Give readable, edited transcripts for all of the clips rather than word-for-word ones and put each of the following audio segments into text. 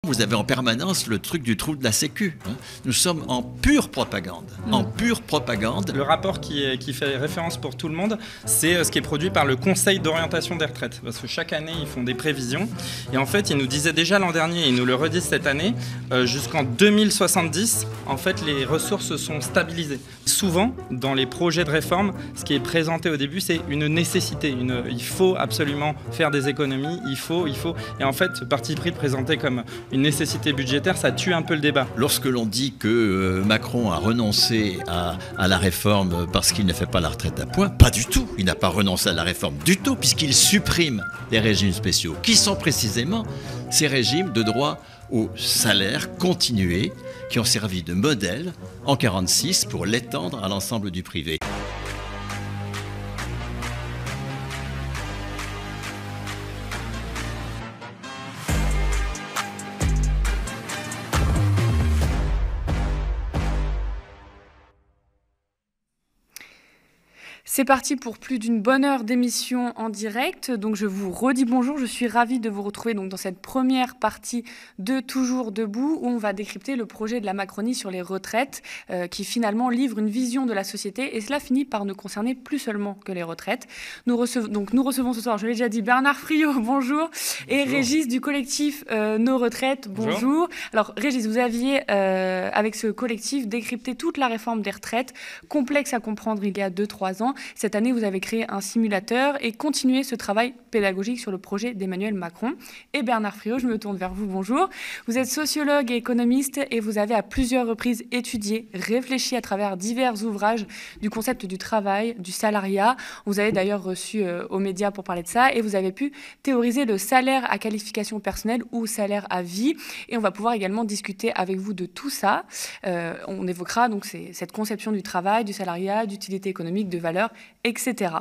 Vous avez en permanence le truc du trou de la Sécu. Nous sommes en pure propagande. En pure propagande. Le rapport qui fait référence pour tout le monde, c'est ce qui est produit par le Conseil d'orientation des retraites. Parce que chaque année, ils font des prévisions. Et en fait, ils nous disaient déjà l'an dernier, et ils nous le redisent cette année, jusqu'en 2070, en fait, les ressources sont stabilisées. Souvent, dans les projets de réforme, ce qui est présenté au début, c'est une nécessité. Il faut absolument faire des économies, il faut. Et en fait, ce parti pris de présenter comme une nécessité budgétaire, ça tue un peu le débat. Lorsque l'on dit que Macron a renoncé à la réforme parce qu'il ne fait pas la retraite à points, pas du tout. Il n'a pas renoncé à la réforme du tout, puisqu'il supprime les régimes spéciaux, qui sont précisément ces régimes de droit au salaire continué, qui ont servi de modèle en 1946 pour l'étendre à l'ensemble du privé. C'est parti pour plus d'une bonne heure d'émission en direct. Donc je vous redis bonjour, je suis ravie de vous retrouver donc dans cette première partie de Toujours debout où on va décrypter le projet de la Macronie sur les retraites qui finalement livre une vision de la société et cela finit par ne concerner plus seulement que les retraites. Nous recevons ce soir, je l'ai déjà dit, Bernard Friot, bonjour, et Régis du collectif Nos Retraites, bonjour. Alors Régis, vous aviez avec ce collectif décrypté toute la réforme des retraites, complexe à comprendre il y a 2-3 ans. Cette année, vous avez créé un simulateur et continué ce travail pédagogique sur le projet d'Emmanuel Macron. Et Bernard Friot, je me tourne vers vous, bonjour. Vous êtes sociologue et économiste et vous avez à plusieurs reprises étudié, réfléchi à travers divers ouvrages du concept du travail, du salariat. Vous avez d'ailleurs reçu aux médias pour parler de ça et vous avez pu théoriser le salaire à qualification personnelle ou salaire à vie. Et on va pouvoir également discuter avec vous de tout ça. On évoquera donc cette conception du travail, du salariat, d'utilité économique, de valeur, etc.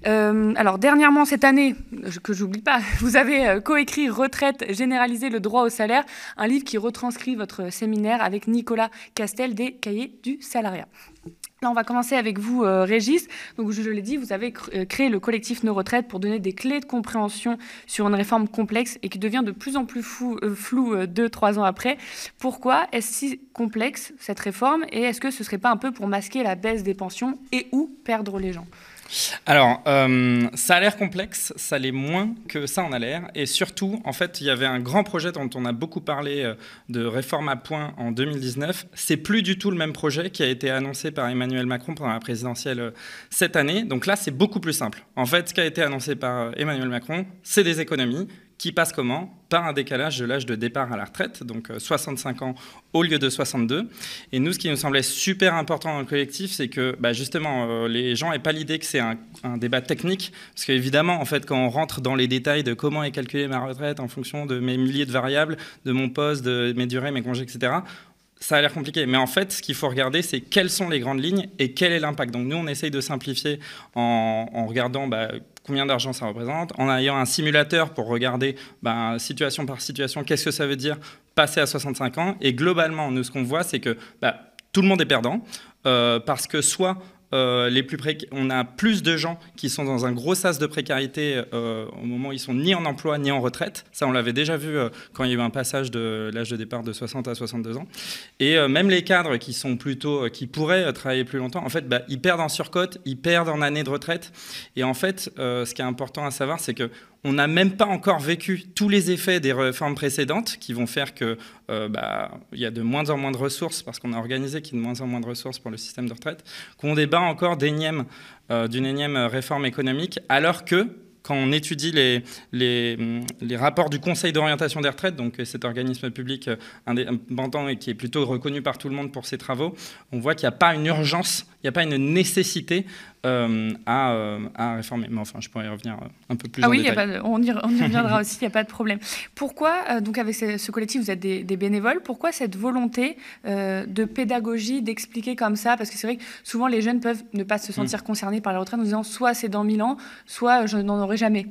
Alors, dernièrement, cette année, que j'oublie pas, vous avez coécrit Retraite, généraliser le droit au salaire, un livre qui retranscrit votre séminaire avec Nicolas Castel des Cahiers du salariat. Là, on va commencer avec vous, Régis. Donc, je l'ai dit, vous avez créé le collectif Nos Retraites pour donner des clés de compréhension sur une réforme complexe et qui devient de plus en plus floue 2-3 ans après. Pourquoi est-ce si complexe, cette réforme, et est-ce que ce ne serait pas un peu pour masquer la baisse des pensions et ou perdre les gens ? Alors, ça a l'air complexe, ça l'est moins que ça en a l'air. Et surtout, en fait, il y avait un grand projet dont on a beaucoup parlé de réforme à points en 2019. C'est plus du tout le même projet qui a été annoncé par Emmanuel Macron pendant la présidentielle cette année. Donc là, c'est beaucoup plus simple. En fait, ce qui a été annoncé par Emmanuel Macron, c'est des économies qui passent comment ? Par un décalage de l'âge de départ à la retraite, donc 65 ans au lieu de 62. Et nous, ce qui nous semblait super important dans le collectif, c'est que justement, les gens n'aient pas l'idée que c'est un débat technique, parce qu'évidemment, en fait, quand on rentre dans les détails de comment est calculée ma retraite en fonction de mes milliers de variables, de mon poste, de mes durées, mes congés, etc., ça a l'air compliqué. Mais en fait, ce qu'il faut regarder, c'est quelles sont les grandes lignes et quel est l'impact. Donc nous, on essaye de simplifier en regardant combien d'argent ça représente, en ayant un simulateur pour regarder situation par situation, qu'est-ce que ça veut dire passer à 65 ans. Et globalement, nous, ce qu'on voit, c'est que tout le monde est perdant, parce que soit on a plus de gens qui sont dans un gros sas de précarité au moment où ils sont ni en emploi ni en retraite. Ça, on l'avait déjà vu quand il y a eu un passage de l'âge de départ de 60 à 62 ans. Et même les cadres qui pourraient travailler plus longtemps, en fait, ils perdent en surcote, ils perdent en année de retraite. Et en fait, ce qui est important à savoir, c'est que on n'a même pas encore vécu tous les effets des réformes précédentes qui vont faire qu'il y a de moins en moins de ressources, parce qu'on a organisé qu'il y a de moins en moins de ressources pour le système de retraite, qu'on débat encore d'une énième réforme économique, alors que quand on étudie les rapports du Conseil d'orientation des retraites, donc cet organisme public indépendant et qui est plutôt reconnu par tout le monde pour ses travaux, on voit qu'il n'y a pas une urgence, il n'y a pas une nécessité à réformer. Mais enfin, je pourrais y revenir un peu plus en détail. On y reviendra aussi, il n'y a pas de problème. Pourquoi, donc avec ce collectif, vous êtes des bénévoles, pourquoi cette volonté de pédagogie, d'expliquer comme ça ? Parce que c'est vrai que souvent, les jeunes peuvent ne pas se sentir concernés par la retraite en disant soit c'est dans 1000 ans, soit je n'en aurai jamais.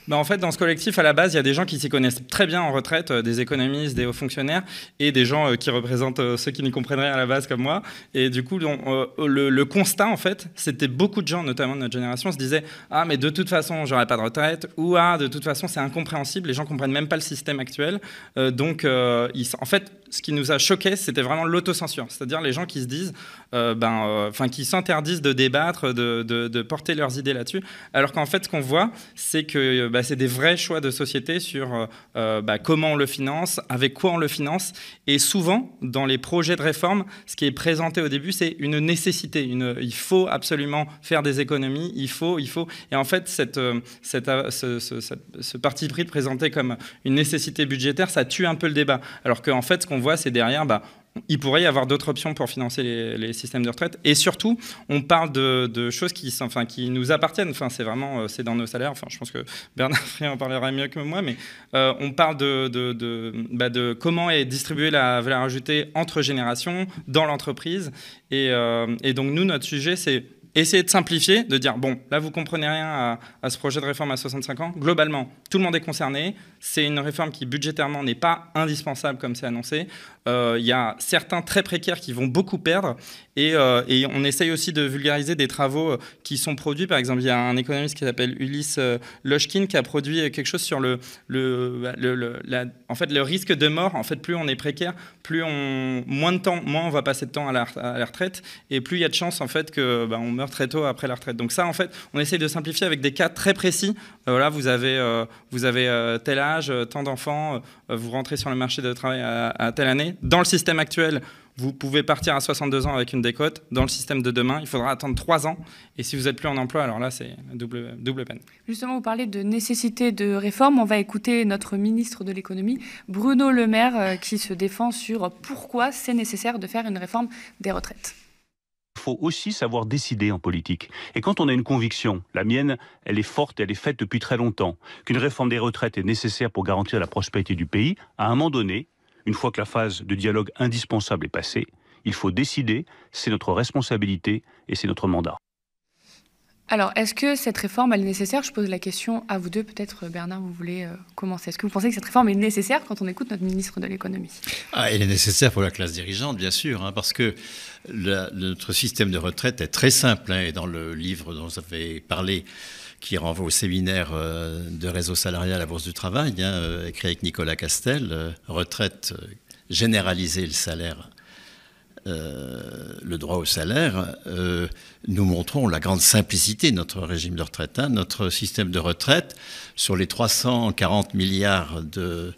En fait, dans ce collectif, à la base, il y a des gens qui s'y connaissent très bien en retraite, des économistes, des hauts fonctionnaires, et des gens qui représentent ceux qui n'y comprennent rien à la base comme moi. Et du coup, le constat, en fait, c'était beaucoup de de gens, notamment de notre génération, se disaient « Ah, mais de toute façon, j'aurai pas de retraite » ou « Ah, de toute façon, c'est incompréhensible, les gens comprennent même pas le système actuel. » En fait, ce qui nous a choqué, c'était vraiment l'autocensure. C'est-à-dire les gens qui se disent, qui s'interdisent de débattre, de porter leurs idées là-dessus. Alors qu'en fait, ce qu'on voit, c'est que c'est des vrais choix de société sur comment on le finance, avec quoi on le finance. Et souvent, dans les projets de réforme, ce qui est présenté au début, c'est une nécessité. Il faut absolument faire des économies, il faut. Et en fait, ce parti pris de présenter comme une nécessité budgétaire, ça tue un peu le débat. Alors qu'en fait, ce qu'on voit, c'est derrière, il pourrait y avoir d'autres options pour financer les systèmes de retraite. Et surtout, on parle de choses qui nous appartiennent. C'est dans nos salaires. Je pense que Bernard Frier en parlera mieux que moi. Mais on parle de comment est distribuée la valeur ajoutée entre générations dans l'entreprise. Et donc, nous, notre sujet, c'est essayer de simplifier, de dire, bon, là, vous comprenez rien à ce projet de réforme à 65 ans. Globalement, tout le monde est concerné. C'est une réforme qui, budgétairement, n'est pas indispensable, comme c'est annoncé. Il y a certains très précaires qui vont beaucoup perdre. Et on essaye aussi de vulgariser des travaux qui sont produits. Par exemple, il y a un économiste qui s'appelle Ulysse Lochkin qui a produit quelque chose sur le risque de mort. En fait, plus on est précaire, moins on va passer de temps à la retraite, et plus il y a de chances en fait que on meurt très tôt après la retraite. Donc ça, en fait, on essaye de simplifier avec des cas très précis. Voilà, vous avez tel âge, tant d'enfants, vous rentrez sur le marché du travail à telle année. Dans le système actuel, vous pouvez partir à 62 ans avec une décote. Dans le système de demain, il faudra attendre 3 ans. Et si vous n'êtes plus en emploi, alors là, c'est double peine. Justement, vous parlez de nécessité de réforme. On va écouter notre ministre de l'économie, Bruno Le Maire, qui se défend sur pourquoi c'est nécessaire de faire une réforme des retraites. Il faut aussi savoir décider en politique. Et quand on a une conviction, la mienne, elle est forte, elle est faite depuis très longtemps, qu'une réforme des retraites est nécessaire pour garantir la prospérité du pays, à un moment donné, une fois que la phase de dialogue indispensable est passée, il faut décider, c'est notre responsabilité et c'est notre mandat. Alors, est-ce que cette réforme, elle est nécessaire? Je pose la question à vous deux. Peut-être, Bernard, vous voulez commencer. Est-ce que vous pensez que cette réforme est nécessaire quand on écoute notre ministre de l'économie? Elle est nécessaire pour la classe dirigeante, bien sûr, parce que notre système de retraite est très simple. Et dans le livre dont vous avez parlé, qui renvoie au séminaire de réseau salarial à la Bourse du Travail, écrit avec Nicolas Castel, retraite généraliser le salaire, le droit au salaire, nous montrons la grande simplicité de notre régime de retraite. Notre système de retraite, sur les 340 milliards de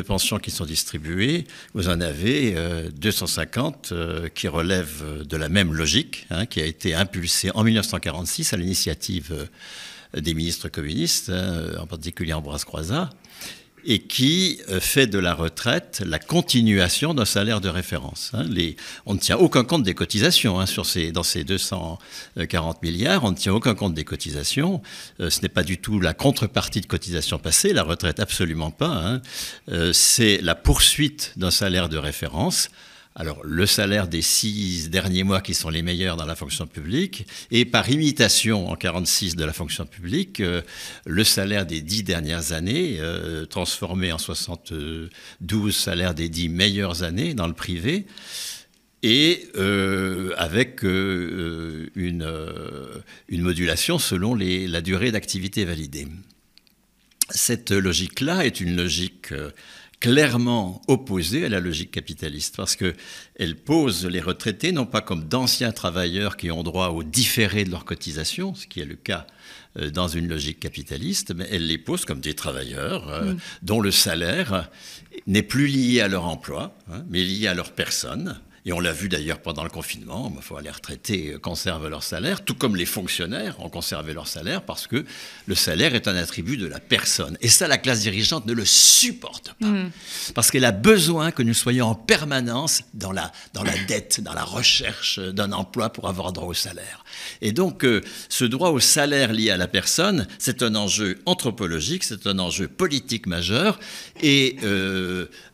pensions qui sont distribuées, vous en avez 250 qui relèvent de la même logique, qui a été impulsée en 1946 à l'initiative des ministres communistes, en particulier Ambroise Croizat, et qui fait de la retraite la continuation d'un salaire de référence. On ne tient aucun compte des cotisations dans ces 240 milliards, on ne tient aucun compte des cotisations. Ce n'est pas du tout la contrepartie de cotisations passées, la retraite absolument pas. C'est la poursuite d'un salaire de référence. Alors, le salaire des 6 derniers mois qui sont les meilleurs dans la fonction publique, et par imitation en 46 de la fonction publique, le salaire des 10 dernières années, transformé en 72 salaires des 10 meilleures années dans le privé, et avec une modulation selon la durée d'activité validée. Cette logique-là est une logique clairement opposée à la logique capitaliste, parce qu'elle pose les retraités non pas comme d'anciens travailleurs qui ont droit au différé de leurs cotisations, ce qui est le cas dans une logique capitaliste, mais elle les pose comme des travailleurs dont le salaire n'est plus lié à leur emploi, mais lié à leur personne. Et on l'a vu d'ailleurs pendant le confinement, les retraités conservent leur salaire, tout comme les fonctionnaires ont conservé leur salaire, parce que le salaire est un attribut de la personne. Et ça, la classe dirigeante ne le supporte pas. Parce qu'elle a besoin que nous soyons en permanence dans la dette, dans la recherche d'un emploi pour avoir droit au salaire. Et donc, ce droit au salaire lié à la personne, c'est un enjeu anthropologique, c'est un enjeu politique majeur. Et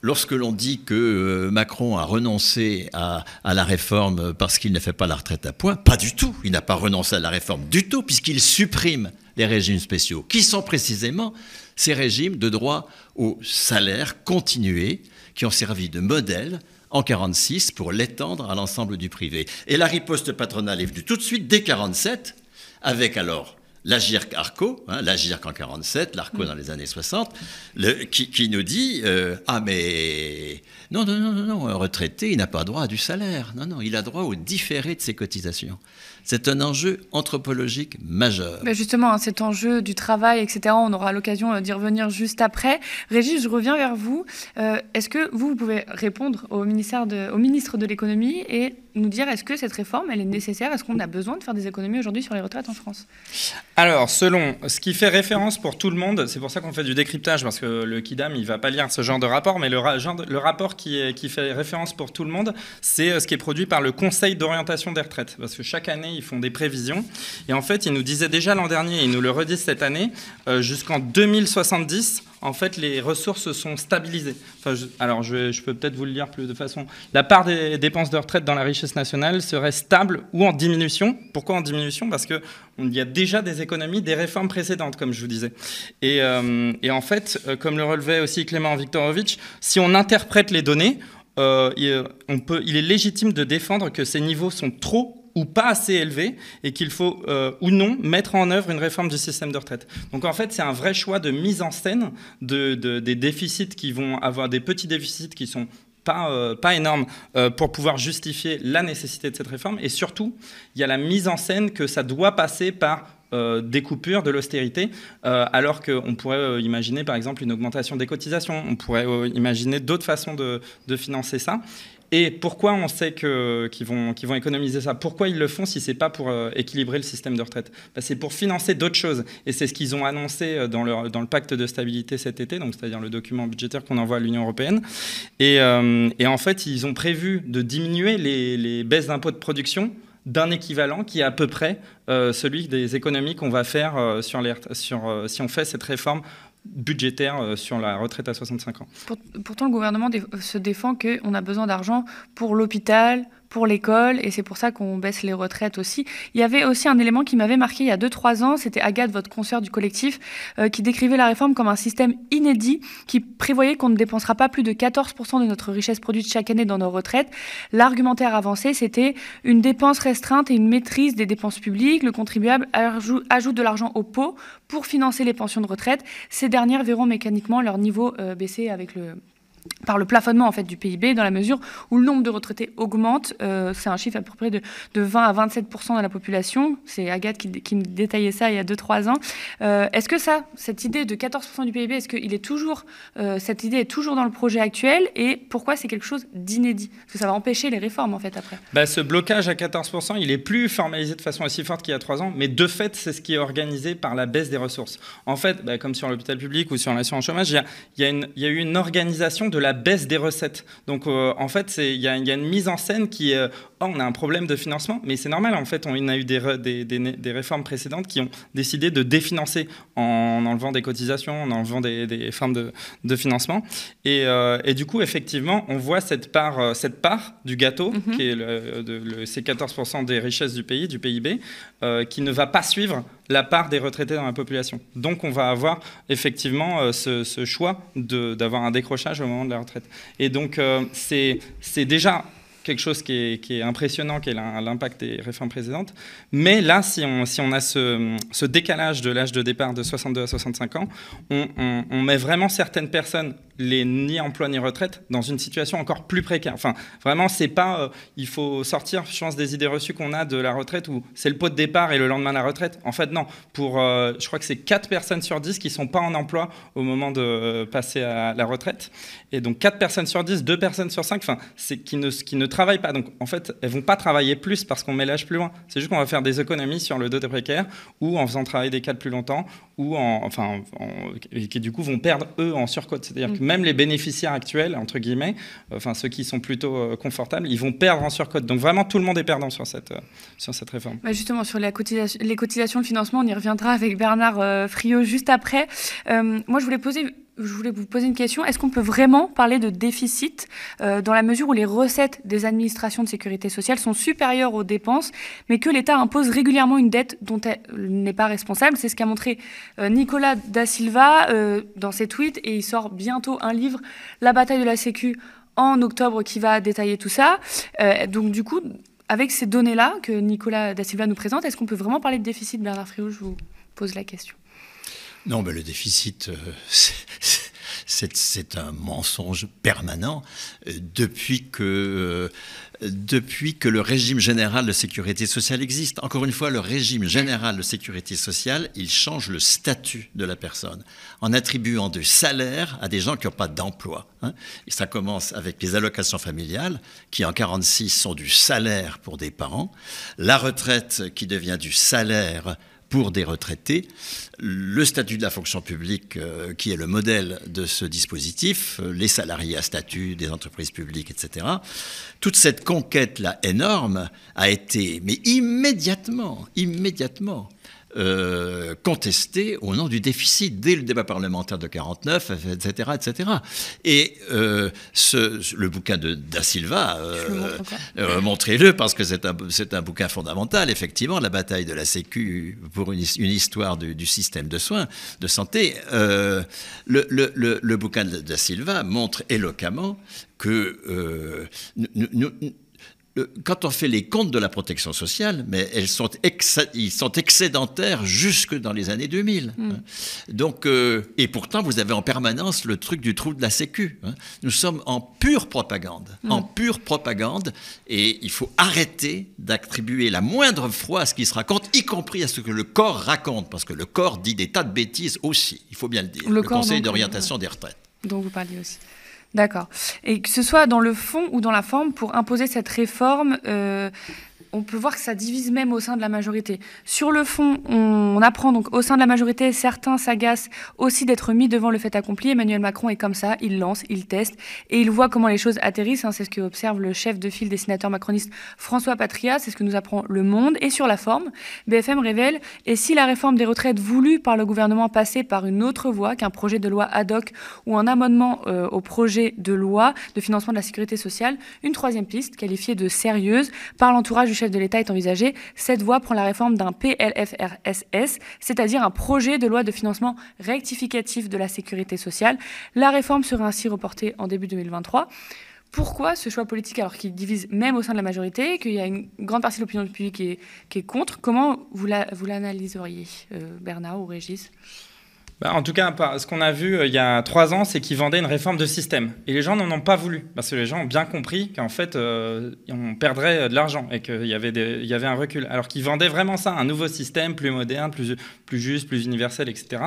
lorsque l'on dit que Macron a renoncé à la réforme parce qu'il ne fait pas la retraite à points, pas du tout. Il n'a pas renoncé à la réforme du tout, puisqu'il supprime les régimes spéciaux, qui sont précisément ces régimes de droit au salaire continué, qui ont servi de modèle en 1946 pour l'étendre à l'ensemble du privé. Et la riposte patronale est venue tout de suite, dès 1947, avec alors l'Agirc-Arco, l'Agirc en 47, l'Arco dans les années 60, qui nous dit ah mais non, un retraité, il n'a pas droit à du salaire. Non, il a droit au différé de ses cotisations. C'est un enjeu anthropologique majeur. Ben justement, cet enjeu du travail, etc., on aura l'occasion d'y revenir juste après. Régis, je reviens vers vous. Est-ce que vous pouvez répondre au ministre de l'économie et nous dire est-ce que cette réforme, elle est nécessaire? Est-ce qu'on a besoin de faire des économies aujourd'hui sur les retraites en France? Alors, selon ce qui fait référence pour tout le monde, c'est pour ça qu'on fait du décryptage, parce que le Kidam, il ne va pas lire ce genre de rapport, mais le rapport qui fait référence pour tout le monde, c'est ce qui est produit par le Conseil d'orientation des retraites, parce que chaque année, ils font des prévisions, et en fait, ils nous disaient déjà l'an dernier, et ils nous le redisent cette année, jusqu'en 2070, en fait, les ressources sont stabilisées. Enfin, je peux peut-être vous le lire plus de façon. La part des dépenses de retraite dans la richesse nationale serait stable ou en diminution. Pourquoi en diminution? Parce qu'il y a déjà des économies des réformes précédentes, comme je vous disais. Et en fait, comme le relevait aussi Clément Viktorovitch, si on interprète les données, il est légitime de défendre que ces niveaux sont trop ou pas assez élevés et qu'il faut ou non mettre en œuvre une réforme du système de retraite. Donc en fait, c'est un vrai choix de mise en scène des déficits qui vont avoir des petits déficits qui sont pas énorme pour pouvoir justifier la nécessité de cette réforme. Et surtout, il y a la mise en scène que ça doit passer par des coupures, de l'austérité, alors qu'on pourrait imaginer par exemple une augmentation des cotisations, on pourrait imaginer d'autres façons de financer ça. Et pourquoi on sait qu'ils vont économiser ça? Pourquoi ils le font si ce n'est pas pour équilibrer le système de retraite? C'est pour financer d'autres choses. Et c'est ce qu'ils ont annoncé dans le pacte de stabilité cet été, donc c'est-à-dire le document budgétaire qu'on envoie à l'Union européenne. Et en fait, ils ont prévu de diminuer les baisses d'impôts de production d'un équivalent qui est à peu près celui des économies qu'on va faire si on fait cette réforme budgétaire sur la retraite à 65 ans. Pourtant, le gouvernement se défend qu'on a besoin d'argent pour l'hôpital, pour l'école, et c'est pour ça qu'on baisse les retraites aussi. Il y avait aussi un élément qui m'avait marqué il y a 2-3 ans, c'était Agathe, votre consoeur du collectif, qui décrivait la réforme comme un système inédit, qui prévoyait qu'on ne dépensera pas plus de 14% de notre richesse produite chaque année dans nos retraites. L'argumentaire avancé, c'était une dépense restreinte et une maîtrise des dépenses publiques. Le contribuable ajoute de l'argent au pot pour financer les pensions de retraite. Ces dernières verront mécaniquement leur niveau baisser par le plafonnement en fait, du PIB, dans la mesure où le nombre de retraités augmente. C'est un chiffre à peu près de 20 à 27% de la population. C'est Agathe qui me détaillait ça il y a 2-3 ans. Est-ce que cette idée de 14% du PIB, est-ce que cette idée est toujours dans le projet actuel? Et pourquoi c'est quelque chose d'inédit? Parce que ça va empêcher les réformes en fait après. Ce blocage à 14%, il est plus formalisé de façon aussi forte qu'il y a 3 ans, mais de fait, c'est ce qui est organisé par la baisse des ressources. En fait, comme sur l'hôpital public ou sur l'assurance chômage, il y a eu une organisation de la baisse des recettes. Donc, en fait, il y a une mise en scène qui est... on a un problème de financement, mais c'est normal. En fait, on a eu des réformes précédentes qui ont décidé de définancer en enlevant des cotisations, en enlevant des formes de financement. Et du coup, effectivement, on voit cette part du gâteau, qui est ces 14% des richesses du pays, du PIB, qui ne va pas suivre la part des retraités dans la population. Donc, on va avoir effectivement ce choix d'avoir un décrochage au moment de la retraite. Et donc, c'est déjà quelque chose qui est impressionnant, qui est l'impact des réformes précédentes. Mais là, si on a ce décalage de l'âge de départ de 62 à 65 ans, on met vraiment certaines personnes, ni emploi ni retraite, dans une situation encore plus précaire. Enfin, vraiment, c'est pas... il faut sortir, je pense, des idées reçues qu'on a de la retraite où c'est le pot de départ et le lendemain la retraite. En fait, non. Je crois que c'est 4 personnes sur 10 qui ne sont pas en emploi au moment de passer à la retraite. Et donc, 4 personnes sur 10, 2 personnes sur 5, qui ne travaillent pas. Donc, en fait, elles ne vont pas travailler plus parce qu'on met l'âge plus loin. C'est juste qu'on va faire des économies sur le dos des précaires ou en faisant travailler des cadres plus longtemps ou et qui, du coup, vont perdre, eux, en surcote. C'est-à-dire que même les bénéficiaires actuels, entre guillemets, ceux qui sont plutôt confortables, ils vont perdre en surcote. Donc, vraiment, tout le monde est perdant sur cette réforme. Justement, sur les cotisations de financement, on y reviendra avec Bernard Friot juste après. Moi, je voulais vous poser une question. Est-ce qu'on peut vraiment parler de déficit dans la mesure où les recettes des administrations de sécurité sociale sont supérieures aux dépenses, mais que l'État impose régulièrement une dette dont elle n'est pas responsable? C'est ce qu'a montré Nicolas Da Silva dans ses tweets, et il sort bientôt un livre, La bataille de la Sécu, en octobre, qui va détailler tout ça. Donc du coup, avec ces données-là que Nicolas Da Silva nous présente, est-ce qu'on peut vraiment parler de déficit, Bernard Friot? Je vous pose la question. Non, mais le déficit, c'est un mensonge permanent depuis que le régime général de sécurité sociale existe. Encore une fois, le régime général de sécurité sociale, il change le statut de la personne en attribuant du salaire à des gens qui n'ont pas d'emploi. Et ça commence avec les allocations familiales qui, en 1946, sont du salaire pour des parents, la retraite qui devient du salaire pour des retraités, le statut de la fonction publique qui est le modèle de ce dispositif, les salariés à statut des entreprises publiques, etc. Toute cette conquête-là énorme a été, mais immédiatement, contestée au nom du déficit dès le débat parlementaire de 1949, etc., etc. Et le bouquin de Da Silva, montrez-le parce que c'est un bouquin fondamental, effectivement, la bataille de la Sécu pour une histoire du système de soins, de santé. Le bouquin de Da Silva montre éloquemment que quand on fait les comptes de la protection sociale, mais ils sont excédentaires jusque dans les années 2000. Donc, et pourtant, vous avez en permanence le truc du trou de la Sécu. Nous sommes en pure propagande, et il faut arrêter d'attribuer la moindre foi à ce qui se raconte, y compris à ce que le corps raconte, parce que le corps dit des tas de bêtises aussi, il faut bien le dire. Le Conseil d'orientation des retraites. Dont vous parliez aussi. D'accord. Et que ce soit dans le fond ou dans la forme, pour imposer cette réforme, on peut voir que ça divise même au sein de la majorité. Sur le fond, on apprend donc au sein de la majorité, certains s'agacent aussi d'être mis devant le fait accompli. Emmanuel Macron est comme ça, il lance, il teste et il voit comment les choses atterrissent. C'est ce que observe le chef de file des sénateurs macronistes François Patria, c'est ce que nous apprend Le Monde. Et sur la forme, BFM révèle « Et si la réforme des retraites voulue par le gouvernement passait par une autre voie qu'un projet de loi ad hoc ou un amendement au projet de loi de financement de la sécurité sociale, une troisième piste, qualifiée de sérieuse par l'entourage du chef de l'État est envisagée. Cette voie prend la réforme d'un PLFRSS, c'est-à-dire un projet de loi de financement rectificatif de la sécurité sociale. La réforme serait ainsi reportée en début 2023. Pourquoi ce choix politique alors qu'il divise même au sein de la majorité, qu'il y a une grande partie de l'opinion publique qui est contre? Comment vous l'analyseriez, Bernard ou Régis? En tout cas, ce qu'on a vu il y a 3 ans, c'est qu'ils vendaient une réforme de système. Et les gens n'en ont pas voulu, parce que les gens ont bien compris qu'en fait, on perdrait de l'argent et qu'il y avait un recul. Alors qu'ils vendaient vraiment ça, un nouveau système, plus moderne, plus juste, plus universel, etc.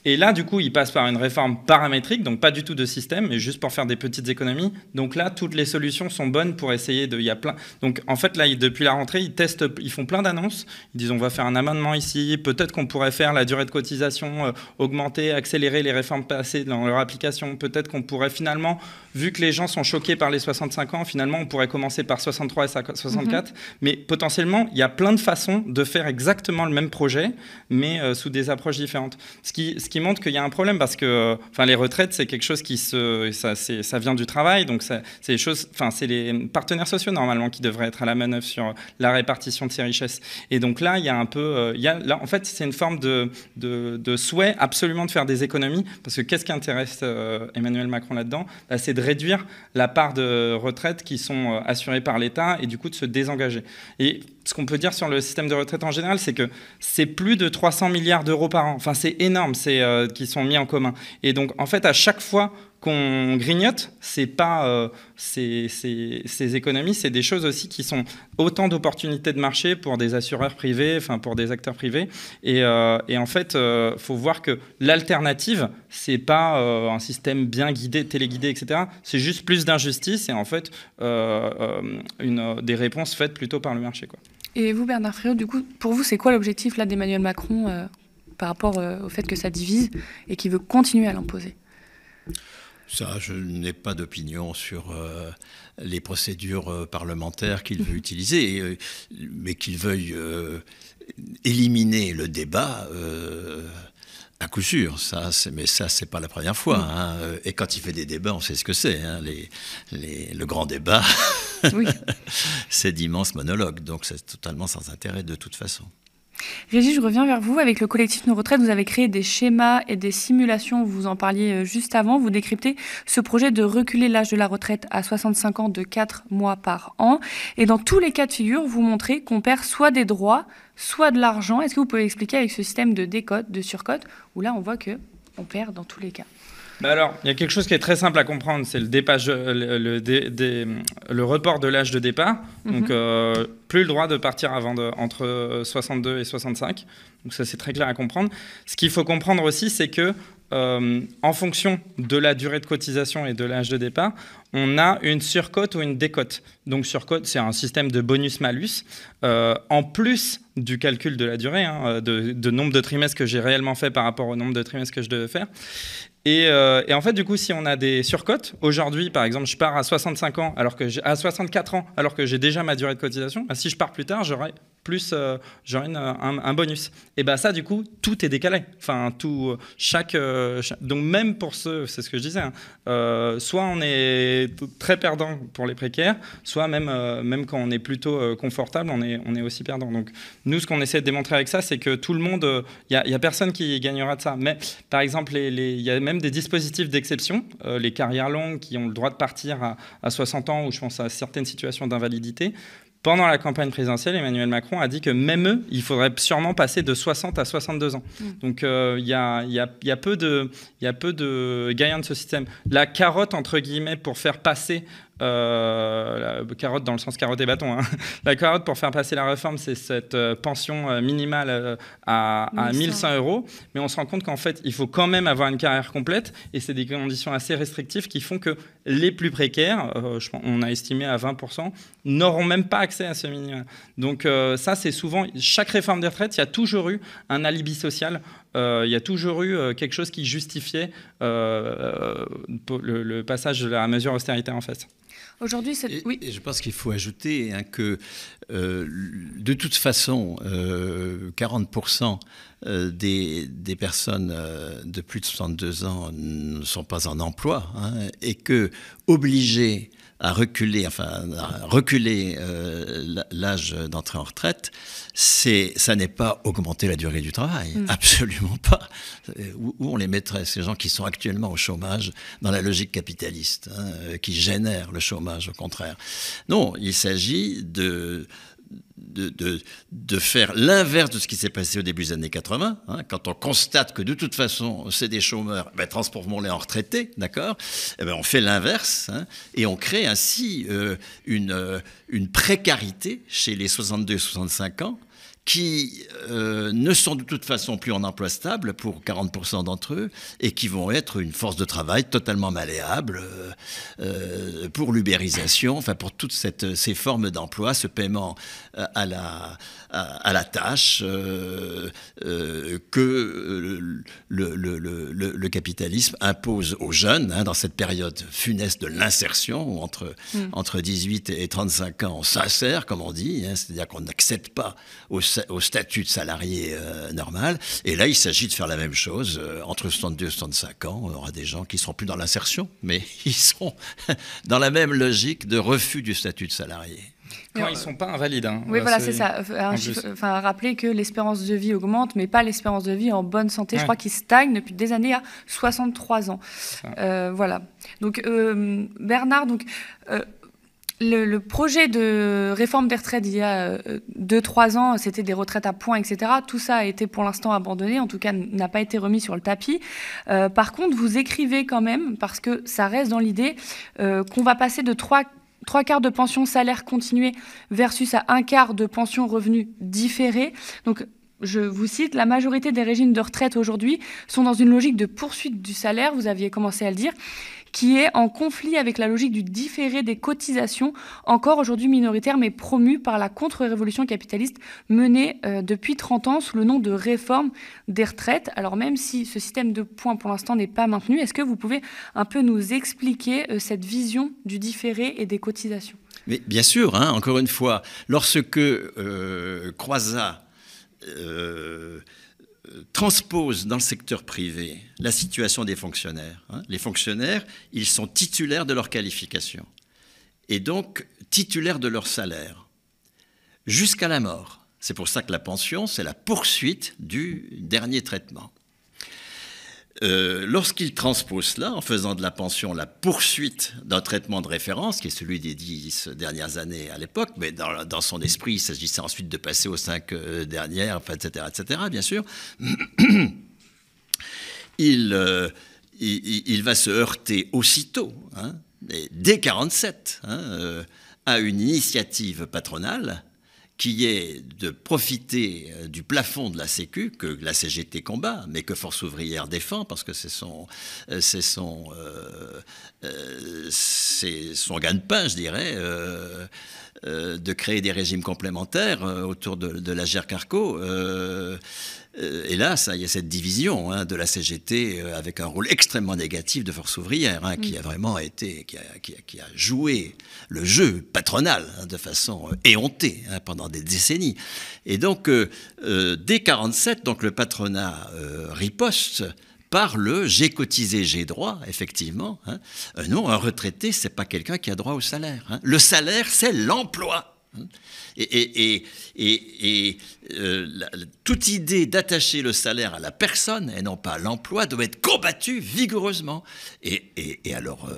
Et là, du coup, ils passent par une réforme paramétrique, donc pas du tout de système, mais juste pour faire des petites économies. Donc là, toutes les solutions sont bonnes pour essayer de... Il y a plein... Donc en fait, là, depuis la rentrée, ils font plein d'annonces. Ils disent, on va faire un amendement ici, peut-être qu'on pourrait faire la durée de cotisation, augmenter, accélérer les réformes passées dans leur application. Peut-être qu'on pourrait finalement, vu que les gens sont choqués par les 65 ans, finalement, on pourrait commencer par 63 et 64. Mais potentiellement, il y a plein de façons de faire exactement le même projet, mais sous des approches différentes. Ce qui montre qu'il y a un problème parce que les retraites, c'est quelque chose ça vient du travail, donc c'est les partenaires sociaux normalement qui devraient être à la manœuvre sur la répartition de ces richesses. Et donc là, il y a un peu, en fait, c'est une forme de souhait absolument de faire des économies, parce que qu'est-ce qui intéresse Emmanuel Macron là-dedans? C'est de réduire la part de retraites qui sont assurées par l'État et du coup de se désengager. Et ce qu'on peut dire sur le système de retraite en général, c'est que c'est plus de 300 milliards d'euros par an. Enfin, c'est énorme, qui sont mis en commun. Et donc, en fait, à chaque fois qu'on grignote, c'est pas ces économies, c'est des choses aussi qui sont autant d'opportunités de marché pour des assureurs privés, pour des acteurs privés. Et en fait, faut voir que l'alternative, c'est pas un système bien guidé, téléguidé, etc. C'est juste plus d'injustice et en fait des réponses faites plutôt par le marché, quoi. Et vous, Bernard Friot, du coup, pour vous, c'est quoi l'objectif là d'Emmanuel Macron par rapport au fait que ça divise et qu'il veut continuer à l'imposer? Ça, je n'ai pas d'opinion sur les procédures parlementaires qu'il veut utiliser, mais qu'il veuille éliminer le débat, à coup sûr. Mais ça, c'est pas la première fois. Et quand il fait des débats, on sait ce que c'est. Le grand débat, oui. C'est d'immenses monologues. Donc c'est totalement sans intérêt de toute façon. Régis, je reviens vers vous. Avec le collectif Nos Retraites, vous avez créé des schémas et des simulations, vous en parliez juste avant. Vous décryptez ce projet de reculer l'âge de la retraite à 65 ans de 4 mois par an. Et dans tous les cas de figure, vous montrez qu'on perd soit des droits, soit de l'argent. Est-ce que vous pouvez expliquer avec ce système de décote, de surcote, où là, on voit qu'on perd dans tous les cas? Alors, il y a quelque chose qui est très simple à comprendre, c'est le report de l'âge de départ. Donc, plus le droit de partir entre 62 et 65. Donc ça, c'est très clair à comprendre. Ce qu'il faut comprendre aussi, c'est que en fonction de la durée de cotisation et de l'âge de départ, on a une surcote ou une décote. Donc surcote, c'est un système de bonus-malus. En plus du calcul de la durée, de nombre de trimestres que j'ai réellement fait par rapport au nombre de trimestres que je devais faire. Et en fait, du coup, si on a des surcotes, aujourd'hui, par exemple, je pars à 64 ans alors que j'ai déjà ma durée de cotisation, si je pars plus tard, j'aurai un bonus. Et ça, du coup, tout est décalé. Enfin, donc même pour ceux, c'est ce que je disais, soit on est très perdant pour les précaires, soit même quand on est plutôt confortable, on est aussi perdant. Donc nous, ce qu'on essaie de démontrer avec ça, c'est que tout le monde, il y a personne qui gagnera de ça. Mais par exemple, il y a même des dispositifs d'exception, les carrières longues qui ont le droit de partir à 60 ans, ou je pense à certaines situations d'invalidité. Pendant la campagne présidentielle, Emmanuel Macron a dit que même eux, il faudrait sûrement passer de 60 à 62 ans. Donc il y a peu de gagnants de ce système. La carotte, entre guillemets, pour faire passer... la carotte dans le sens carotte et bâton. La carotte pour faire passer la réforme, c'est cette pension minimale à 1100 €. Mais on se rend compte qu'en fait, il faut quand même avoir une carrière complète. Et c'est des conditions assez restrictives qui font que les plus précaires, on a estimé à 20%, n'auront même pas accès à ce minimum. Donc ça, c'est souvent... Chaque réforme des retraites, il y a toujours eu un alibi social. Il y a toujours eu quelque chose qui justifiait le passage de la mesure austéritaire en fait. Aujourd'hui, oui. Et je pense qu'il faut ajouter que de toute façon, 40% des personnes de plus de 62 ans ne sont pas en emploi, et que obligés à reculer l'âge d'entrée en retraite, ça n'est pas augmenter la durée du travail, absolument pas. Où on les mettrait, ces gens qui sont actuellement au chômage dans la logique capitaliste, qui génèrent le chômage, au contraire. Non, il s'agit de faire l'inverse de ce qui s'est passé au début des années 80. Quand on constate que de toute façon, c'est des chômeurs, transformons-les en retraités, d'accord ? On fait l'inverse, et on crée ainsi une précarité chez les 62-65 ans qui ne sont de toute façon plus en emploi stable pour 40% d'entre eux et qui vont être une force de travail totalement malléable pour l'ubérisation, pour toutes ces formes d'emploi, ce paiement à la tâche que le capitalisme impose aux jeunes dans cette période funeste de l'insertion où entre 18 et 35 ans on s'insère, comme on dit, c'est-à-dire qu'on n'accède pas au statut de salarié normal. Et là, il s'agit de faire la même chose. Entre 62 et 65 ans, on aura des gens qui ne seront plus dans l'insertion, mais ils seront dans la même logique de refus du statut de salarié. Quand ils ne sont pas invalides. Oui, voilà, c'est ça. Rappeler que l'espérance de vie augmente, mais pas l'espérance de vie en bonne santé. Ouais. Je crois qu'il stagne depuis des années à 63 ans. Voilà. Donc, Bernard, le projet de réforme des retraites il y a 2-3 ans, c'était des retraites à points, etc. Tout ça a été pour l'instant abandonné, en tout cas n'a pas été remis sur le tapis. Par contre, vous écrivez quand même, parce que ça reste dans l'idée, qu'on va passer de 3/4 de pension salaire continué versus à 1/4 de pension revenu différé. Donc, je vous cite, la majorité des régimes de retraite aujourd'hui sont dans une logique de poursuite du salaire, vous aviez commencé à le dire, qui est en conflit avec la logique du différé des cotisations, encore aujourd'hui minoritaire, mais promue par la contre-révolution capitaliste menée depuis 30 ans sous le nom de réforme des retraites. Alors même si ce système de points pour l'instant n'est pas maintenu, est-ce que vous pouvez un peu nous expliquer cette vision du différé et des cotisations ? Mais bien sûr, encore une fois, lorsque Croizat transpose dans le secteur privé la situation des fonctionnaires. Les fonctionnaires, ils sont titulaires de leur qualification et donc titulaires de leur salaire jusqu'à la mort. C'est pour ça que la pension, c'est la poursuite du dernier traitement. Lorsqu'il transpose cela, en faisant de la pension la poursuite d'un traitement de référence, qui est celui des 10 dernières années à l'époque, mais dans son esprit, il s'agissait ensuite de passer aux 5 dernières, enfin, etc., bien sûr, il va se heurter aussitôt, dès 1947, à une initiative patronale qui est de profiter du plafond de la Sécu, que la CGT combat, mais que Force ouvrière défend, parce que c'est son gagne-pain, je dirais, de créer des régimes complémentaires autour de la GERCARCO. Et là, il y a cette division de la CGT avec un rôle extrêmement négatif de Force ouvrière, qui a vraiment été, qui a joué le jeu patronal de façon éhontée pendant des décennies. Et donc, dès 1947, donc le patronat riposte par le « j'ai cotisé, j'ai droit », effectivement. Non, un retraité, c'est pas quelqu'un qui a droit au salaire. Le salaire, c'est l'emploi. Toute idée d'attacher le salaire à la personne et non pas à l'emploi doit être combattue vigoureusement. Et alors,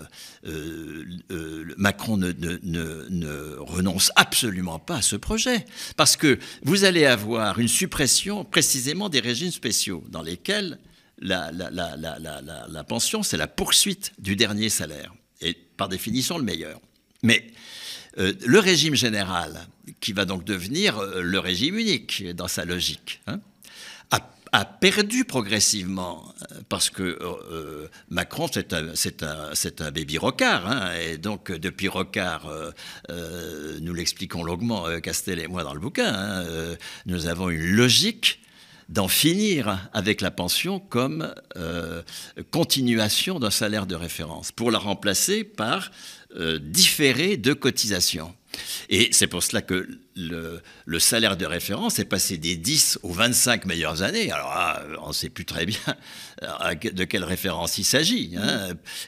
Macron ne renonce absolument pas à ce projet, parce que vous allez avoir une suppression précisément des régimes spéciaux dans lesquels la pension, c'est la poursuite du dernier salaire, et par définition le meilleur. Mais le régime général, qui va donc devenir le régime unique dans sa logique, a perdu progressivement, parce que Macron, c'est un baby Rocard, et donc depuis Rocard, nous l'expliquons longuement, Castel et moi dans le bouquin, nous avons une logique d'en finir avec la pension comme continuation d'un salaire de référence, pour la remplacer par différé de cotisation. Et c'est pour cela que le salaire de référence est passé des 10 aux 25 meilleures années. Alors là, on ne sait plus très bien de quelle référence il s'agit.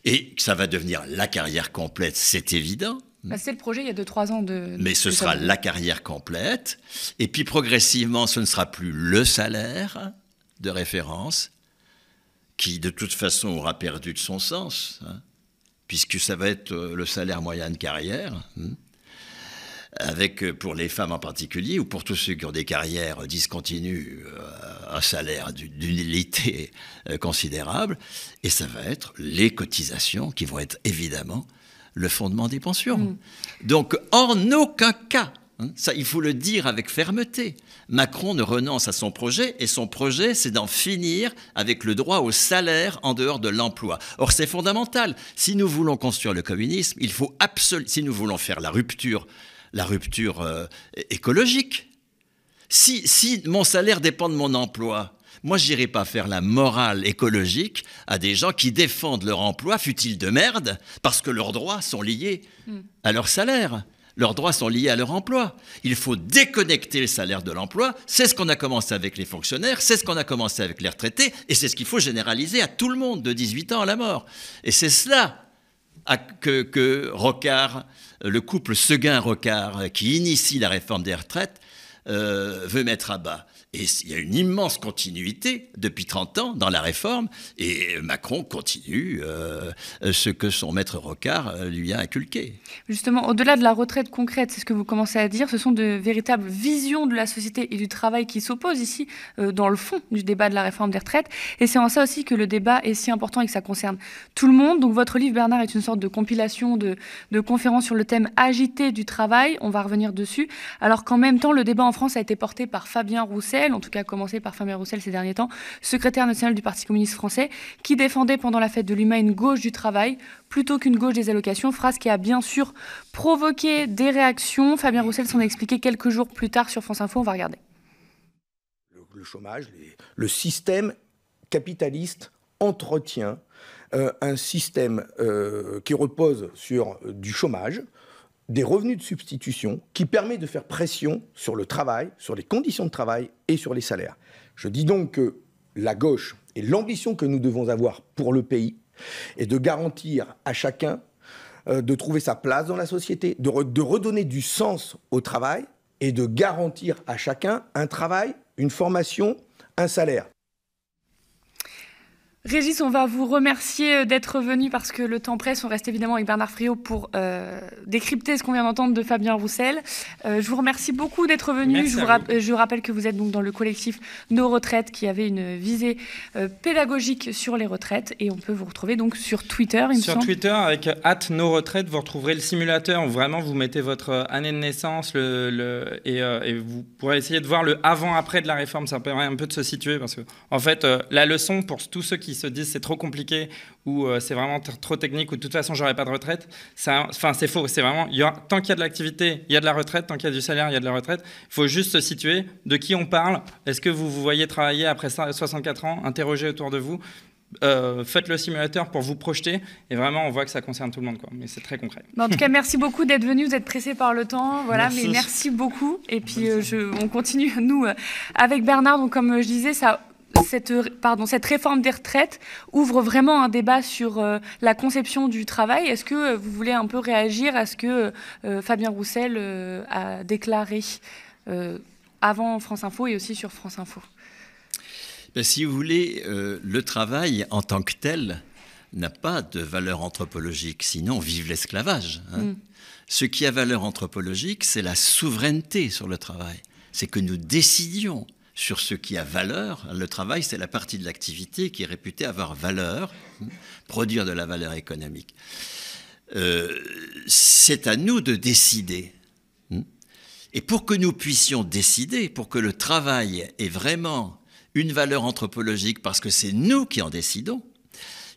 Et ça va devenir la carrière complète, c'est évident. C'est le projet il y a 2-3 ans. Mais ce sera la carrière complète. Et puis progressivement, ce ne sera plus le salaire de référence, qui de toute façon aura perdu de son sens, puisque ça va être le salaire moyen de carrière, avec, pour les femmes en particulier, ou pour tous ceux qui ont des carrières discontinues, un salaire d'une utilité considérable. Et ça va être les cotisations qui vont être évidemment le fondement des pensions. Donc, en aucun cas, ça, il faut le dire avec fermeté, Macron ne renonce à son projet, et son projet, c'est d'en finir avec le droit au salaire en dehors de l'emploi. Or, c'est fondamental. Si nous voulons construire le communisme, il faut absolument, si nous voulons faire la rupture écologique, si mon salaire dépend de mon emploi, moi, je n'irai pas faire la morale écologique à des gens qui défendent leur emploi, fût-il de merde, parce que leurs droits sont liés à leur salaire. Leurs droits sont liés à leur emploi. Il faut déconnecter le salaire de l'emploi. C'est ce qu'on a commencé avec les fonctionnaires, c'est ce qu'on a commencé avec les retraités, et c'est ce qu'il faut généraliser à tout le monde de 18 ans à la mort. Et c'est cela que Rocard, le couple Seguin-Rocard, qui initie la réforme des retraites, veut mettre à bas. Et il y a une immense continuité depuis 30 ans dans la réforme, et Macron continue ce que son maître Rocard lui a inculqué. Justement, au-delà de la retraite concrète, c'est ce que vous commencez à dire, ce sont de véritables visions de la société et du travail qui s'opposent ici dans le fond du débat de la réforme des retraites. Et c'est en ça aussi que le débat est si important et que ça concerne tout le monde. Donc votre livre, Bernard, est une sorte de compilation de conférences sur le thème agité du travail. On va revenir dessus. Alors qu'en même temps, le débat en France a été porté par Fabien Roussel, en tout cas commencé par Fabien Roussel ces derniers temps, secrétaire national du Parti communiste français, qui défendait pendant la fête de l'UMA une gauche du travail plutôt qu'une gauche des allocations, phrase qui a bien sûr provoqué des réactions. Fabien Roussel s'en a expliqué quelques jours plus tard sur France Info, on va regarder. Le chômage, le système capitaliste entretient un système qui repose sur du chômage, des revenus de substitution, qui permet de faire pression sur le travail, sur les conditions de travail et sur les salaires. Je dis donc que la gauche et l'ambition que nous devons avoir pour le pays est de garantir à chacun de trouver sa place dans la société, de redonner du sens au travail et de garantir à chacun un travail, une formation, un salaire. Régis, on va vous remercier d'être venu parce que le temps presse. On reste évidemment avec Bernard Friot pour décrypter ce qu'on vient d'entendre de Fabien Roussel. Je vous remercie beaucoup d'être venu. Je rappelle que vous êtes donc dans le collectif Nos Retraites qui avait une visée pédagogique sur les retraites et on peut vous retrouver donc sur Twitter. Sur Twitter avec @NosRetraites, vous retrouverez le simulateur où vraiment vous mettez votre année de naissance et vous pourrez essayer de voir le avant-après de la réforme. Ça permet un peu de se situer parce que en fait la leçon pour tous ceux qui se disent c'est trop compliqué ou c'est vraiment trop technique ou de toute façon j'aurai pas de retraite, c'est faux. C'est vraiment tant qu'il y a de l'activité, il y a de la retraite, tant qu'il y a du salaire, il y a de la retraite. Il faut juste se situer de qui on parle. Est-ce que vous vous voyez travailler après 64 ans? Interrogez autour de vous. Faites le simulateur pour vous projeter et vraiment on voit que ça concerne tout le monde, quoi. Mais c'est très concret. En tout cas, merci beaucoup d'être venu. Vous êtes pressé par le temps, voilà, merci. Mais merci beaucoup. Et puis on continue nous avec Bernard. Donc comme je disais, cette réforme des retraites ouvre vraiment un débat sur la conception du travail. Est-ce que vous voulez un peu réagir à ce que Fabien Roussel a déclaré avant France Info et aussi sur France Info? Si vous voulez, le travail en tant que tel n'a pas de valeur anthropologique, sinon vive l'esclavage. Ce qui a valeur anthropologique, c'est la souveraineté sur le travail. C'est que nous décidions sur ce qui a valeur. Le travail, c'est la partie de l'activité qui est réputée avoir valeur, produire de la valeur économique. C'est à nous de décider. Et pour que nous puissions décider, pour que le travail ait vraiment une valeur anthropologique, parce que c'est nous qui en décidons,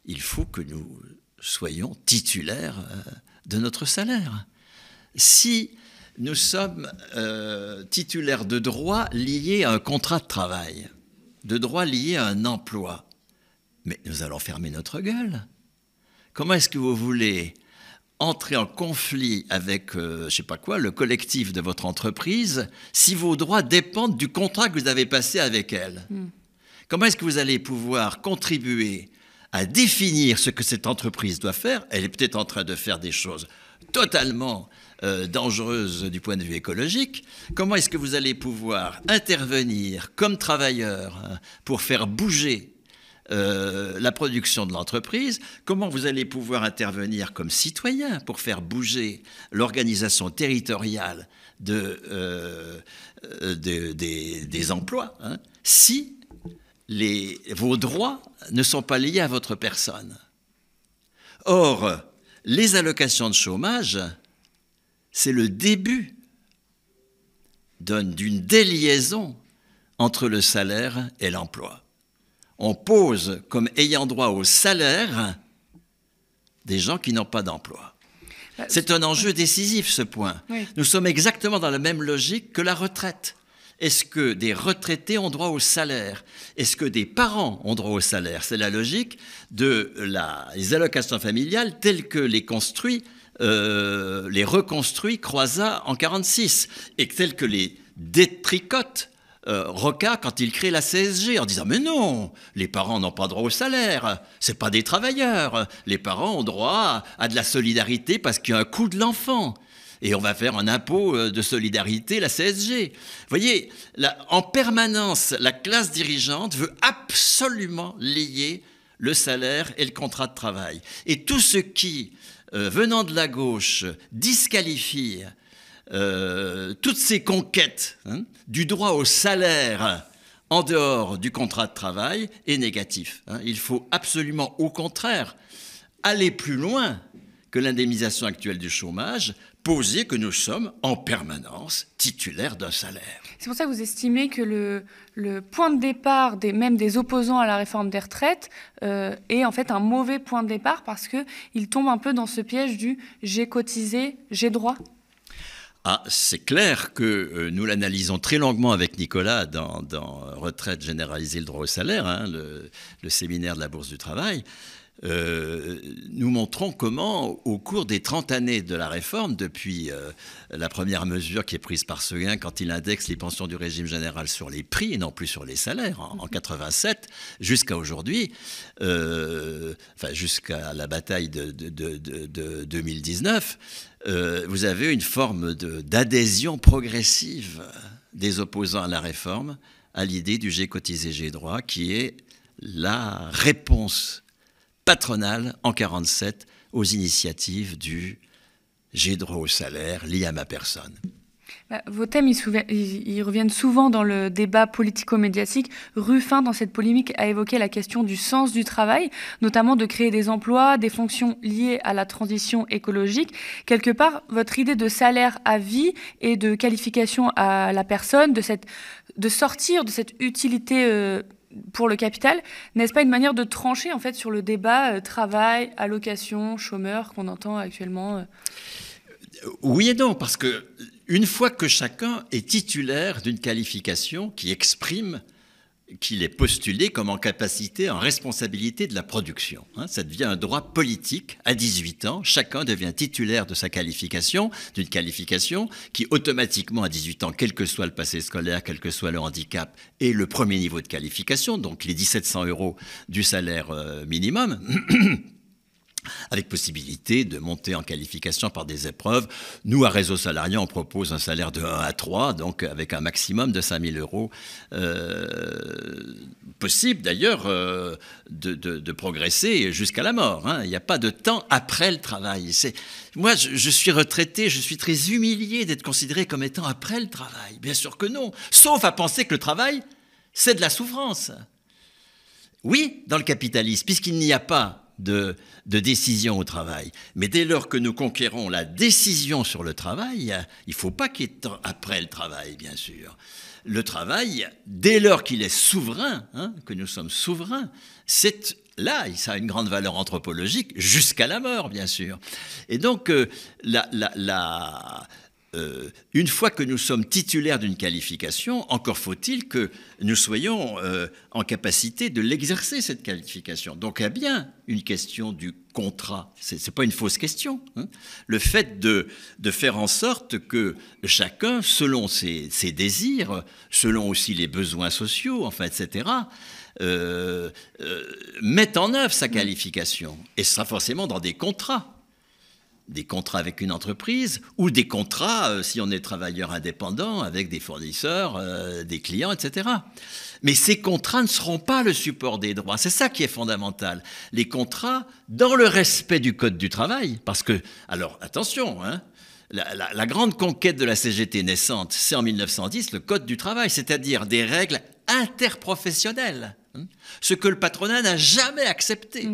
il faut que nous soyons titulaires de notre salaire. Si nous sommes titulaires de droits liés à un contrat de travail, de droits liés à un emploi. Mais nous allons fermer notre gueule. Comment est-ce que vous voulez entrer en conflit avec, je sais pas quoi, le collectif de votre entreprise si vos droits dépendent du contrat que vous avez passé avec elle? Comment est-ce que vous allez pouvoir contribuer à définir ce que cette entreprise doit faire? Elle est peut-être en train de faire des choses totalement dangereuse du point de vue écologique. Comment est-ce que vous allez pouvoir intervenir comme travailleur pour faire bouger la production de l'entreprise? Comment vous allez pouvoir intervenir comme citoyen pour faire bouger l'organisation territoriale des emplois, si vos droits ne sont pas liés à votre personne? Or, les allocations de chômage, c'est le début d'une déliaison entre le salaire et l'emploi. On pose comme ayant droit au salaire des gens qui n'ont pas d'emploi. C'est un enjeu décisif, ce point. Oui. Nous sommes exactement dans la même logique que la retraite. Est-ce que des retraités ont droit au salaire? Est-ce que des parents ont droit au salaire? C'est la logique des allocations familiales telles que les reconstruit Croizat en 1946 et tels que les détricote Rocard quand il crée la CSG en disant « Mais non, les parents n'ont pas droit au salaire, c'est pas des travailleurs, les parents ont droit à de la solidarité parce qu'il y a un coût de l'enfant. » Et on va faire un impôt de solidarité, la CSG. Vous voyez, en permanence, la classe dirigeante veut absolument lier le salaire et le contrat de travail. Et tout ce qui, venant de la gauche, disqualifie toutes ces conquêtes du droit au salaire en dehors du contrat de travail est négatif. Il faut absolument, au contraire, aller plus loin que l'indemnisation actuelle du chômage, poser que nous sommes en permanence titulaires d'un salaire. C'est pour ça que vous estimez que le point de départ même des opposants à la réforme des retraites est en fait un mauvais point de départ parce qu'il tombe un peu dans ce piège du « j'ai cotisé, j'ai droit ». C'est clair que nous l'analysons très longuement avec Nicolas dans Retraite généralisée, le droit au salaire, le séminaire de la Bourse du Travail. Nous montrons comment, au cours des 30 années de la réforme, depuis la première mesure qui est prise par Seguin quand il indexe les pensions du régime général sur les prix et non plus sur les salaires, en 87, jusqu'à aujourd'hui, jusqu'à la bataille de 2019, vous avez une forme d'adhésion progressive des opposants à la réforme à l'idée du j'ai cotisé, j'ai droit, qui est la réponse patronale en 1947 aux initiatives du j'ai droit au salaire lié à ma personne. Vos thèmes, ils reviennent souvent dans le débat politico-médiatique. Ruffin, dans cette polémique, a évoqué la question du sens du travail, notamment de créer des emplois, des fonctions liées à la transition écologique. Quelque part, votre idée de salaire à vie et de qualification à la personne, de sortir de cette utilité pour le capital, n'est-ce pas une manière de trancher en fait sur le débat travail, allocation, chômeur qu'on entend actuellement Oui et non, parce que une fois que chacun est titulaire d'une qualification qui exprime qu'il est postulé comme en capacité, en responsabilité de la production. Ça devient un droit politique. À 18 ans, chacun devient titulaire de sa qualification, d'une qualification qui automatiquement, à 18 ans, quel que soit le passé scolaire, quel que soit le handicap, est le premier niveau de qualification, donc les 1700 € du salaire minimum, avec possibilité de monter en qualification par des épreuves. Nous, à Réseau Salarié, on propose un salaire de 1 à 3, donc avec un maximum de 5 000 € possible, d'ailleurs, de progresser jusqu'à la mort. Il n'y a pas de temps après le travail. Moi, je suis retraité, je suis très humilié d'être considéré comme étant après le travail. Bien sûr que non, sauf à penser que le travail, c'est de la souffrance. Oui, dans le capitalisme, puisqu'il n'y a pas de décision au travail. Mais dès lors que nous conquérons la décision sur le travail, il ne faut pas qu'il y ait de temps après le travail, bien sûr. Le travail, dès lors qu'il est souverain, que nous sommes souverains, c'est là, ça a une grande valeur anthropologique, jusqu'à la mort, bien sûr. Et donc, une fois que nous sommes titulaires d'une qualification, encore faut-il que nous soyons en capacité de l'exercer, cette qualification. Donc il y a bien une question du contrat. Ce n'est pas une fausse question. Le fait de faire en sorte que chacun, selon ses désirs, selon aussi les besoins sociaux, enfin, etc., mette en œuvre sa qualification. Et ce sera forcément dans des contrats. Des contrats avec une entreprise ou des contrats, si on est travailleur indépendant, avec des fournisseurs, des clients, etc. Mais ces contrats ne seront pas le support des droits. C'est ça qui est fondamental. Les contrats, dans le respect du Code du travail, parce que, alors attention, la grande conquête de la CGT naissante, c'est en 1910 le Code du travail, c'est-à-dire des règles interprofessionnelles. Ce que le patronat n'a jamais accepté.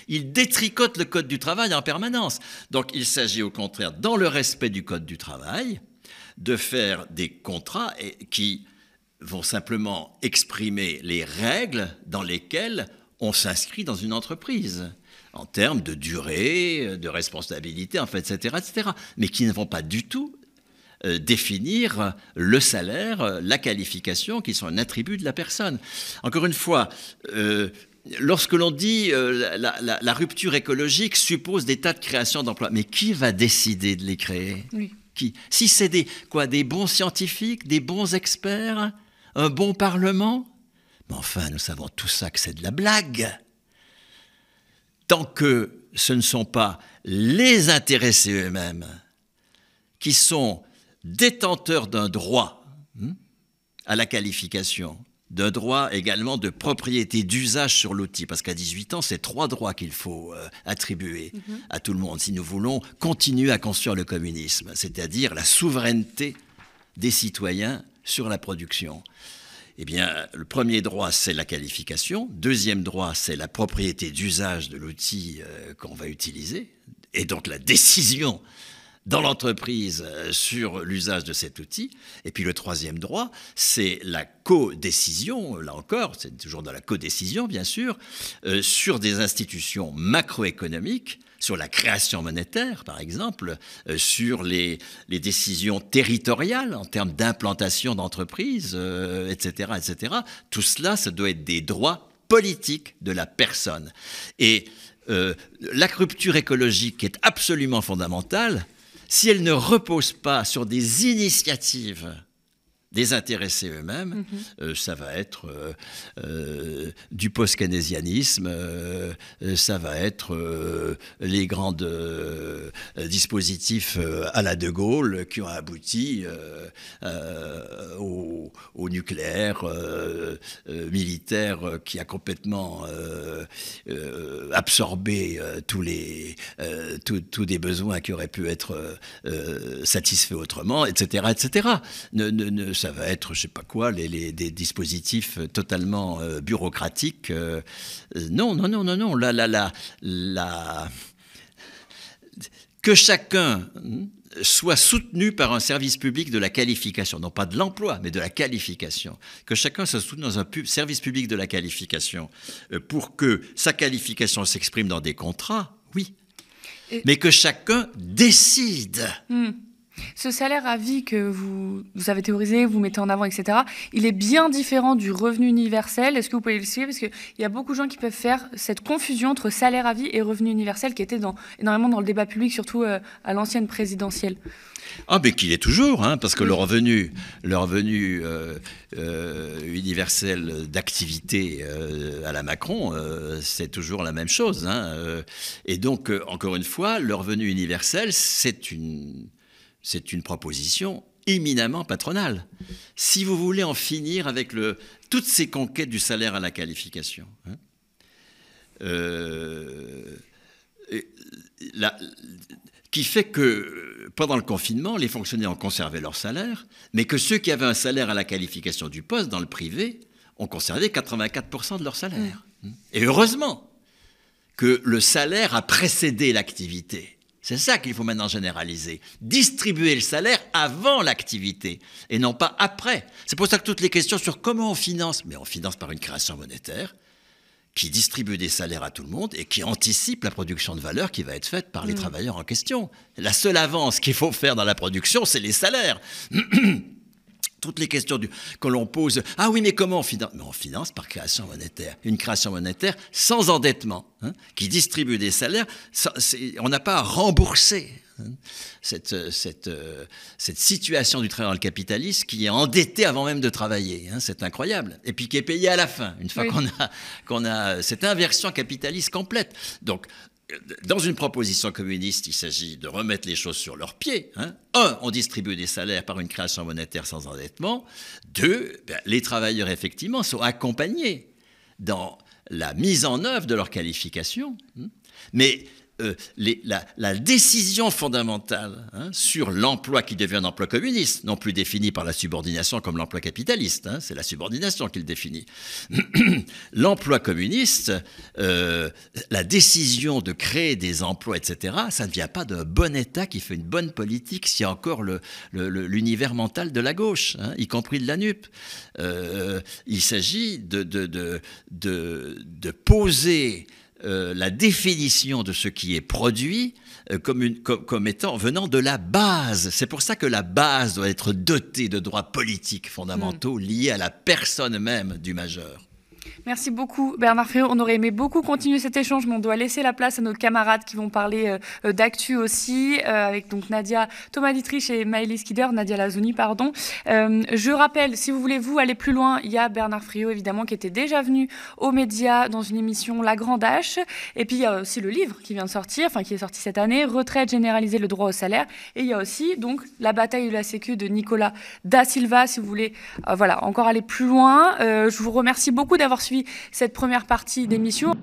Il détricote le Code du travail en permanence. Donc il s'agit au contraire, dans le respect du Code du travail, de faire des contrats qui vont simplement exprimer les règles dans lesquelles on s'inscrit dans une entreprise, en termes de durée, de responsabilité, en fait, etc., etc., mais qui ne vont pas du tout définir le salaire, la qualification, qui sont un attribut de la personne. Encore une fois, lorsque l'on dit la rupture écologique suppose des tas de créations d'emplois, mais qui va décider de les créer ? Oui. Qui ? Si c'est des bons scientifiques, des bons experts, un bon parlement ? Mais enfin, nous savons tout ça que c'est de la blague. Tant que ce ne sont pas les intéressés eux-mêmes qui sont détenteur d'un droit à la qualification, d'un droit également de propriété d'usage sur l'outil, parce qu'à 18 ans, c'est 3 droits qu'il faut attribuer à tout le monde si nous voulons continuer à construire le communisme, c'est-à-dire la souveraineté des citoyens sur la production. Eh bien, le premier droit, c'est la qualification. Deuxième droit, c'est la propriété d'usage de l'outil qu'on va utiliser, et donc la décision dans l'entreprise sur l'usage de cet outil. Et puis le troisième droit, c'est la codécision, là encore, c'est toujours dans la codécision bien sûr, sur des institutions macroéconomiques, sur la création monétaire par exemple, sur les décisions territoriales en termes d'implantation d'entreprises, etc., etc. Tout cela, ça doit être des droits politiques de la personne. Et la rupture écologique est absolument fondamentale. Si elle ne repose pas sur des initiatives désintéressés eux-mêmes, ça va être du post-keynésianisme, ça va être les grands dispositifs à la De Gaulle qui ont abouti au nucléaire militaire qui a complètement absorbé tous des besoins qui auraient pu être satisfaits autrement, etc., etc. Ça va être, je sais pas quoi, des dispositifs totalement bureaucratiques. Non. Que chacun soit soutenu par un service public de la qualification, non pas de l'emploi, mais de la qualification. Que chacun soit soutenu dans un service public de la qualification pour que sa qualification s'exprime dans des contrats, oui. Mais que chacun décide. Ce salaire à vie que vous avez théorisé, vous mettez en avant, etc., il est bien différent du revenu universel. Est-ce que vous pouvez l'expliquer? Parce qu'il y a beaucoup de gens qui peuvent faire cette confusion entre salaire à vie et revenu universel qui était énormément dans le débat public, surtout à l'ancienne présidentielle. Ah, mais qu'il est toujours, parce que le revenu universel d'activité à la Macron, c'est toujours la même chose. Et donc, encore une fois, le revenu universel, c'est une proposition éminemment patronale. Si vous voulez en finir avec toutes ces conquêtes du salaire à la qualification, qui fait que pendant le confinement, les fonctionnaires ont conservé leur salaire, mais que ceux qui avaient un salaire à la qualification du poste dans le privé ont conservé 84% de leur salaire. Et heureusement que le salaire a précédé l'activité. C'est ça qu'il faut maintenant généraliser. Distribuer le salaire avant l'activité et non pas après. C'est pour ça que toutes les questions sur comment on finance, mais on finance par une création monétaire qui distribue des salaires à tout le monde et qui anticipe la production de valeur qui va être faite par les travailleurs en question. La seule avance qu'il faut faire dans la production, c'est les salaires. Toutes les questions que l'on pose, ah oui, mais comment on finance? Mais on finance par création monétaire. Une création monétaire sans endettement, qui distribue des salaires. On n'a pas à rembourser cette situation du travail dans le capitalisme qui est endetté avant même de travailler. C'est incroyable. Et puis qui est payé à la fin, une fois qu'on a cette inversion capitaliste complète. Donc, dans une proposition communiste, il s'agit de remettre les choses sur leurs pieds. On distribue des salaires par une création monétaire sans endettement. 2, les travailleurs, effectivement, sont accompagnés dans la mise en œuvre de leur qualification. Mais la décision fondamentale sur l'emploi qui devient un emploi communiste, non plus défini par la subordination comme l'emploi capitaliste, c'est la subordination qui le définit. L'emploi communiste, la décision de créer des emplois, etc., ça ne vient pas d'un bon État qui fait une bonne politique, s'il y a encore l'univers mental de la gauche, y compris de la NUP. Il s'agit de poser la définition de ce qui est produit comme étant venant de la base. C'est pour ça que la base doit être dotée de droits politiques fondamentaux liés à la personne même du majeur. Merci beaucoup Bernard Friot. On aurait aimé beaucoup continuer cet échange, mais on doit laisser la place à nos camarades qui vont parler d'actu aussi, avec donc Nadia Thomas-Dietrich et Maëlys Kider, Nadia Lazouni, pardon. Je rappelle, si vous voulez vous aller plus loin, il y a Bernard Friot évidemment qui était déjà venu aux médias dans une émission La Grande H. Et puis il y a aussi le livre qui vient de sortir, qui est sorti cette année, Retraite généralisée, le droit au salaire. Et il y a aussi donc La bataille de la Sécu de Nicolas Da Silva, si vous voulez encore aller plus loin. Je vous remercie beaucoup d'avoir suivi cette première partie d'émission.